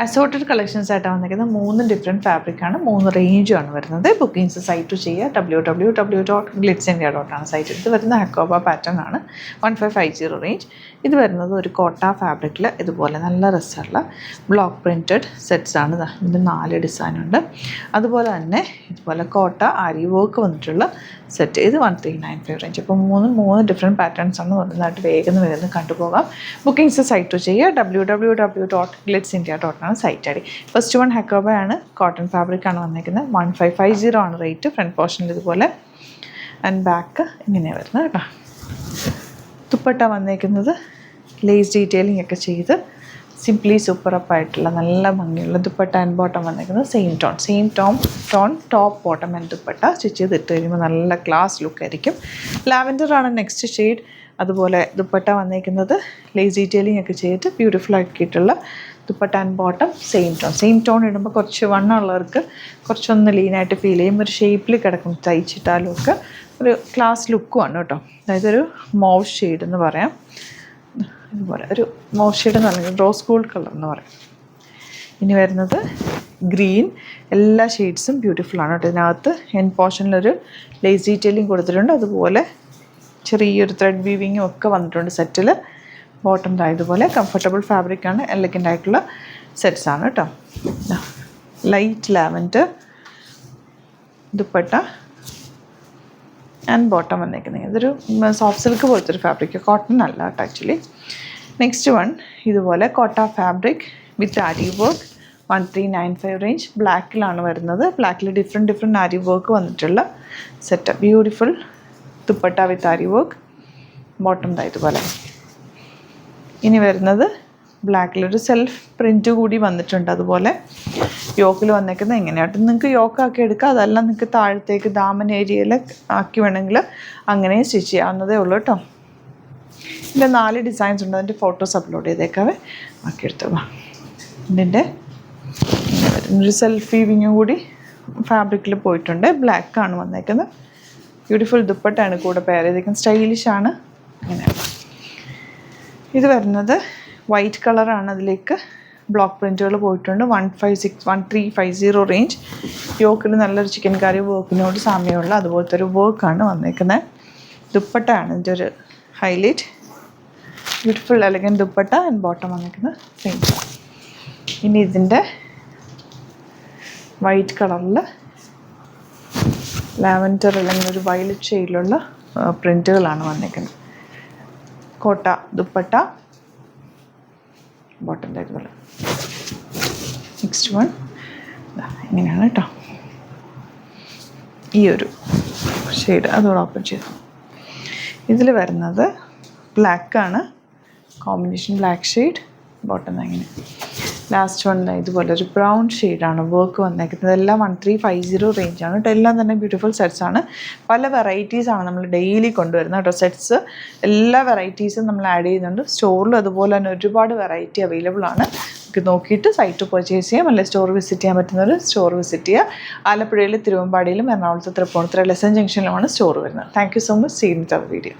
Assorted collections ആയിട്ട് വന്നിരിക്കുന്നത് 3 different ഫാബ്രിക്കാണ്, 3 റേഞ്ചുമാണ് വരുന്നത്. ബുക്കിംഗ്സ് സൈറ്റ് ചെയ്യുക www.glitzindia.ആണ് സൈറ്റ്. ഇത് വരുന്ന ഹക്കോബ പാറ്റേൺ ആണ്, 1550 റേഞ്ച്. ഇത് വരുന്നത് ഒരു കോട്ട ഫാബ്രിക്കിൽ ഇതുപോലെ നല്ല രസമുള്ള ബ്ലോക്ക് പ്രിൻറ്റഡ് സെറ്റ്സ് ആണ്. ഇതിൻ്റെ 4 ഡിസൈനുണ്ട്. അതുപോലെ തന്നെ ഇതുപോലെ കോട്ട ആരി വർക്ക് വന്നിട്ടുള്ള സെറ്റ്, ഇത് 1395 റേഞ്ച്. അപ്പോൾ 3 ഡിഫറെൻറ്റ് പാറ്റേൺസ് ആണ് വരുന്നതായിട്ട് വേഗം കണ്ടുപോകാം. ബുക്കിംഗ്സ് സൈറ്റ് ചെയ്യുക www.glitzindia.ആണ് site I D. First one ഹക്കോബയാണ്, കോട്ടൺ ഫാബ്രിക്കാണ് വന്നിരിക്കുന്നത്. 1550 ആണ് റേറ്റ്. ഫ്രണ്ട് പോർഷനിൽ ഇതുപോലെ ആൻഡ് ബാക്ക് ഇങ്ങനെയാണ് വരുന്നത് കേട്ടോ. ദുപ്പട്ട വന്നിരിക്കുന്നത് ലേസ് ഡീറ്റെയിലിംഗ് ഒക്കെ ചെയ്ത് സിംപ്ലി സൂപ്പർ അപ്പായിട്ടുള്ള നല്ല ഭംഗിയുള്ള ദുപ്പട്ട. ആൻഡ് ബോട്ടം വന്നിരിക്കുന്നത് same tone top bottom and dupatta stitch ചെയ്തിട്ട് കഴിയുമ്പോൾ നല്ല ക്ലാസ് ലുക്ക് ആയിരിക്കും. ലാവൻഡറാണ് നെക്സ്റ്റ് ഷെയ്ഡ്. അതുപോലെ ദുപ്പട്ട വന്നിരിക്കുന്നത് ലേസ് ഡീറ്റെയിലിംഗ് ഒക്കെ ചെയ്തിട്ട് ബ്യൂട്ടിഫുൾ ആക്കിയിട്ടുള്ള dupatta and bottom same tone ഇടുമ്പോൾ കുറച്ച് വണ്ണമുള്ളവർക്ക് കുറച്ചൊന്ന് ലീനായിട്ട് ഫീൽ ചെയ്യും. ഒരു ഷേപ്പിൽ കിടക്കും തയ്ച്ചിട്ടാലും ഒക്കെ ഒരു ക്ലാസ് ലുക്കുമാണ് കേട്ടോ. അതായത് ഒരു മൗവ് ഷെയ്ഡ് എന്ന് പറയാം. ഇതുപോലെ ഒരു മൗവ് ഷെയ്ഡ് എന്ന് പറയുന്നത് റോസ് ഗോൾഡ് കളർ എന്ന് പറയും. ഇനി വരുന്നത് ഗ്രീൻ. എല്ലാ ഷെയ്ഡ്സും ബ്യൂട്ടിഫുള്ളാണ് കേട്ടോ. ഇതിനകത്ത് എൻ പോർഷനിലൊരു ലേസ് ഡീറ്റെയിലിംഗ് കൊടുത്തിട്ടുണ്ട്. അതുപോലെ ചെറിയൊരു ത്രെഡ് വീവിങ്ങും ഒക്കെ വന്നിട്ടുണ്ട് സെറ്റിൽ. ബോട്ടം ഇതുപോലെ കംഫർട്ടബിൾ ഫാബ്രിക്കാണ്, എലഗൻ്റ് ആയിട്ടുള്ള സെറ്റ്സാണ് കേട്ടോ. Light lavender dupatta and bottom വന്നേക്കുന്നത് ഇതൊരു സോഫ്റ്റ് സിൽക്ക് പോലത്തെ ഒരു ഫാബ്രിക്, കോട്ടൺ അല്ല കേട്ടോ ആക്ച്വലി. നെക്സ്റ്റ് വൺ ഇതുപോലെ Kota fabric with aari work, 1395 range. ബ്ലാക്കിലാണ് വരുന്നത്. ബ്ലാക്കിൽ ഡിഫറെൻറ്റ് ആരി വർക്ക് വന്നിട്ടുള്ള set. Beautiful dupatta with aari work, bottom ഇതുപോലെ. ഇനി വരുന്നത് ബ്ലാക്കിലൊരു സെൽഫ് പ്രിൻറ്റ് കൂടി വന്നിട്ടുണ്ട്. അതുപോലെ യോക്കിൽ വന്നേക്കുന്നത് എങ്ങനെയായിട്ട് നിങ്ങൾക്ക് യോക്കാക്കി എടുക്കുക. അതല്ല നിങ്ങൾക്ക് താഴത്തേക്ക് ദാമൻ ഏരിയയിൽ ആക്കി വേണമെങ്കിൽ അങ്ങനെ സ്റ്റിച്ച് ചെയ്യാവുന്നതേ ഉള്ളൂ കേട്ടോ. ഇതിൻ്റെ 4 ഡിസൈൻസ് ഉണ്ട്. അതിൻ്റെ ഫോട്ടോസ് അപ്ലോഡ് ചെയ്തേക്കാവേ, ആക്കിയെടുത്തോ. ഇതിൻ്റെ ഒരു സെൽഫ് വീവിങ്ങും കൂടി ഫാബ്രിക്കിൽ പോയിട്ടുണ്ട്. ബ്ലാക്കാണ് വന്നേക്കുന്നത്. ബ്യൂട്ടിഫുൾ ദുപ്പട്ടയാണ് കൂടെ പെയർ ചെയ്തേക്കുന്നത്. സ്റ്റൈലിഷാണ്. അങ്ങനെയാണ് ഇത് വരുന്നത്. വൈറ്റ് കളറാണ്, അതിലേക്ക് ബ്ലോക്ക് പ്രിൻറ്റുകൾ പോയിട്ടുണ്ട്. 1350 റേഞ്ച്. യോക്കിൽ നല്ലൊരു ചിക്കൻ കറി വർക്കിനോട് സാമ്യമുള്ള അതുപോലത്തെ ഒരു വർക്കാണ് വന്നേക്കുന്നത്. ദുപ്പട്ടയാണ് ഇതിൻ്റെ ഒരു highlight. Beautiful elegant dupatta and bottom വന്നേക്കുന്നത് സെയിം. ഇനി ഇതിൻ്റെ വൈറ്റ് കളറിൽ ലാവൻഡർ അല്ലെങ്കിൽ ഒരു വയലറ്റ് ഷെയ്ഡിലുള്ള പ്രിൻറ്റുകളാണ് വന്നേക്കുന്നത്. കോട്ട ദുപ്പട്ട ബോട്ടം ഇതുപോലെ. നെക്സ്റ്റ് വൺ ഇങ്ങനെയാണ് കേട്ടോ. ഈ ഒരു ഷെയ്ഡ് അതോടെ ഓപ്പൺ ചെയ്തു. ഇതിൽ വരുന്നത് ബ്ലാക്കാണ്, കോമ്പിനേഷൻ ബ്ലാക്ക് ഷെയ്ഡ്, ബോട്ടം അങ്ങനെ. ലാസ്റ്റ് വൺ ഇതുപോലെ ഒരു ബ്രൗൺ ഷെയ്ഡാണ് വർക്ക് വന്നേക്കുന്നത്. എല്ലാം 1350 റേഞ്ചാണ് കേട്ടോ. എല്ലാം തന്നെ ബ്യൂട്ടിഫുൾ സെറ്റ്സാണ്. പല വെറൈറ്റീസാണ് നമ്മൾ ഡെയിലി കൊണ്ടുവരുന്നത് കേട്ടോ. സെറ്റ്സ് എല്ലാ വെറൈറ്റീസും നമ്മൾ ആഡ് ചെയ്യുന്നുണ്ട്. സ്റ്റോറിലും അതുപോലെ തന്നെ ഒരുപാട് വെറൈറ്റി അവൈലബിൾ ആണ്. നമുക്ക് നോക്കിയിട്ട് സൈറ്റ് പർച്ചേസ് ചെയ്യാം. അല്ലെങ്കിൽ സ്റ്റോർ വിസിറ്റ് ചെയ്യാൻ പറ്റുന്നവർ സ്റ്റോർ വിസിറ്റ് ചെയ്യുക. ആലപ്പുഴയിൽ, തിരുവമ്പാടിയിലും, എറണാകുളത്ത്, തൃപ്പൂണിത്തുറ, ലെസൺ ജംഗ്ഷനിലുമാണ് സ്റ്റോർ വരുന്നത്. Thank you so much. See in the video.